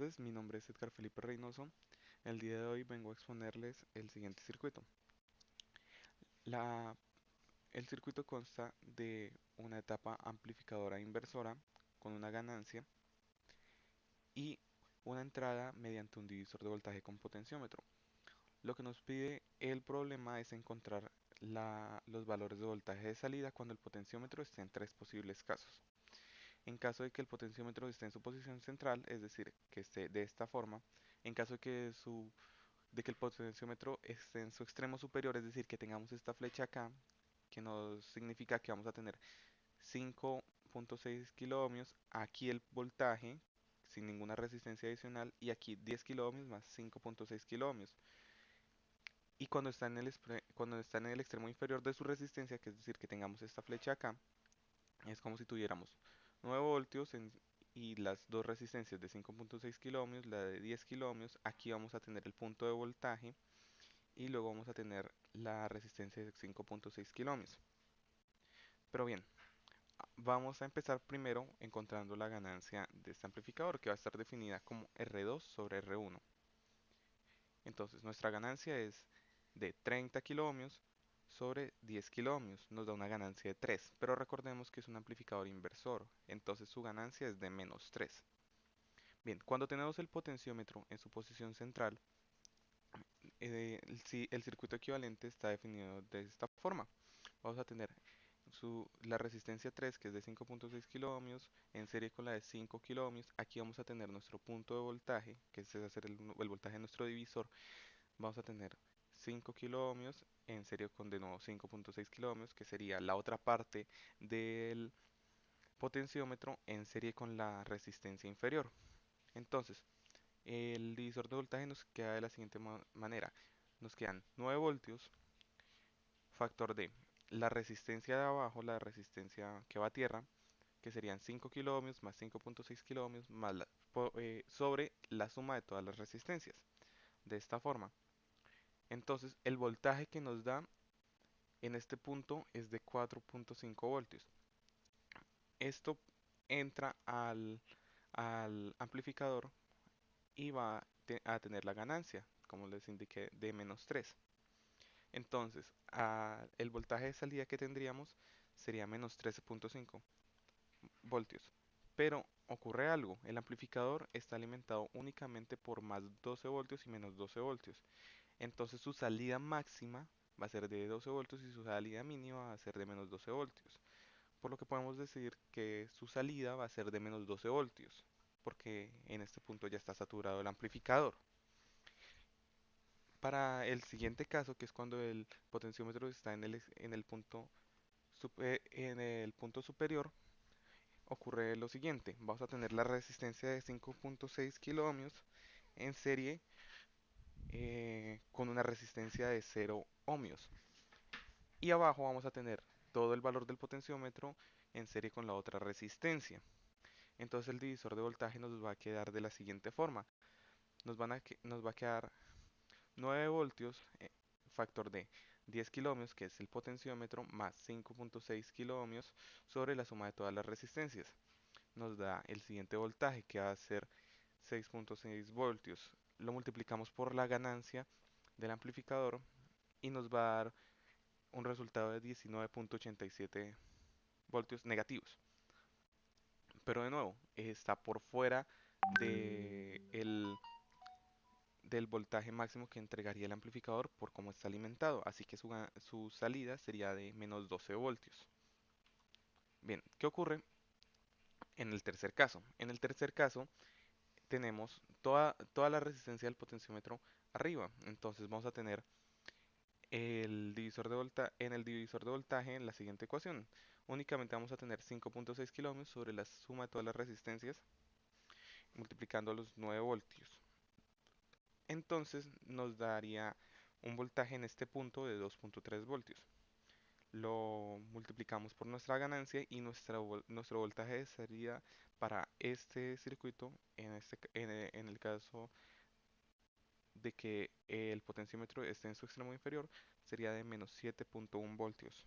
tardes, mi nombre es Edgar Felipe Reynoso. El día de hoy vengo a exponerles el siguiente circuito. La- el circuito consta de una etapa amplificadora inversora con una ganancia y una entrada mediante un divisor de voltaje con potenciómetro. Lo que nos pide el problema es encontrar los valores de voltaje de salida cuando el potenciómetro esté en tres posibles casos. En caso de que el potenciómetro esté en su posición central, es decir, que esté de esta forma, en caso de que el potenciómetro esté en su extremo superior, es decir, que tengamos esta flecha acá, que nos significa que vamos a tener 5.6 kiloohmios, aquí el voltaje sin ninguna resistencia adicional y aquí 10 kiloohmios más 5.6 kiloohmios. Y cuando está en el extremo inferior de su resistencia, que es decir, que tengamos esta flecha acá, es como si tuviéramos 9 voltios y las dos resistencias de 5.6 kiloohmios, la de 10 kiloohmios, aquí vamos a tener el punto de voltaje y luego vamos a tener la resistencia de 5.6 kiloohmios. Pero bien, vamos a empezar primero encontrando la ganancia de este amplificador que va a estar definida como R2 sobre R1. Entonces nuestra ganancia es de 30 kiloohmios sobre 10 kiloohmios, nos da una ganancia de 3, pero recordemos que es un amplificador inversor, entonces su ganancia es de menos 3. Bien, cuando tenemos el potenciómetro en su posición central, el circuito equivalente está definido de esta forma. Vamos a tener la resistencia 3, que es de 5.6 kiloohmios, en serie con la de 5 kiloohmios. Aquí vamos a tener nuestro punto de voltaje, que es hacer el voltaje de nuestro divisor. Vamos a tener 5 kiloohmios en serie con de nuevo 5.6 kiloohmios, que sería la otra parte del potenciómetro en serie con la resistencia inferior. Entonces, el divisor de voltaje nos queda de la siguiente manera. Nos quedan 9 voltios, factor de la resistencia de abajo, la resistencia que va a tierra, que serían 5 kiloohmios más 5.6 kiloohmios más sobre la suma de todas las resistencias. De esta forma. Entonces, el voltaje que nos da en este punto es de 4.5 voltios. Esto entra al amplificador y va a tener la ganancia, como les indiqué, de menos 3. Entonces, el voltaje de salida que tendríamos sería menos 13.5 voltios. Pero ocurre algo, el amplificador está alimentado únicamente por más 12 voltios y menos 12 voltios. Entonces su salida máxima va a ser de 12 voltios y su salida mínima va a ser de menos 12 voltios. Por lo que podemos decir que su salida va a ser de menos 12 voltios, porque en este punto ya está saturado el amplificador. Para el siguiente caso, que es cuando el potenciómetro está en el punto superior, ocurre lo siguiente. Vamos a tener la resistencia de 5.6 kiloohmios en serie con una resistencia de 0 ohmios. Y abajo vamos a tener todo el valor del potenciómetro en serie con la otra resistencia. Entonces el divisor de voltaje nos va a quedar de la siguiente forma. Nos va a quedar 9 voltios, factor de 10 kiloohmios, que es el potenciómetro, más 5.6 kiloohmios sobre la suma de todas las resistencias. Nos da el siguiente voltaje, que va a ser 6.6 voltios. Lo multiplicamos por la ganancia del amplificador y nos va a dar un resultado de 19.87 voltios negativos. Pero de nuevo, está por fuera de del voltaje máximo que entregaría el amplificador por cómo está alimentado. Así que su salida sería de menos 12 voltios. Bien, ¿qué ocurre en el tercer caso? En el tercer caso tenemos toda la resistencia del potenciómetro arriba. Entonces vamos a tener en el divisor de voltaje en la siguiente ecuación. Únicamente vamos a tener 5.6 kiloohmios sobre la suma de todas las resistencias multiplicando los 9 voltios. Entonces nos daría un voltaje en este punto de 2.3 voltios. Lo multiplicamos por nuestra ganancia y nuestro voltaje sería para este circuito, en el caso de que el potenciómetro esté en su extremo inferior, sería de menos 7.1 voltios.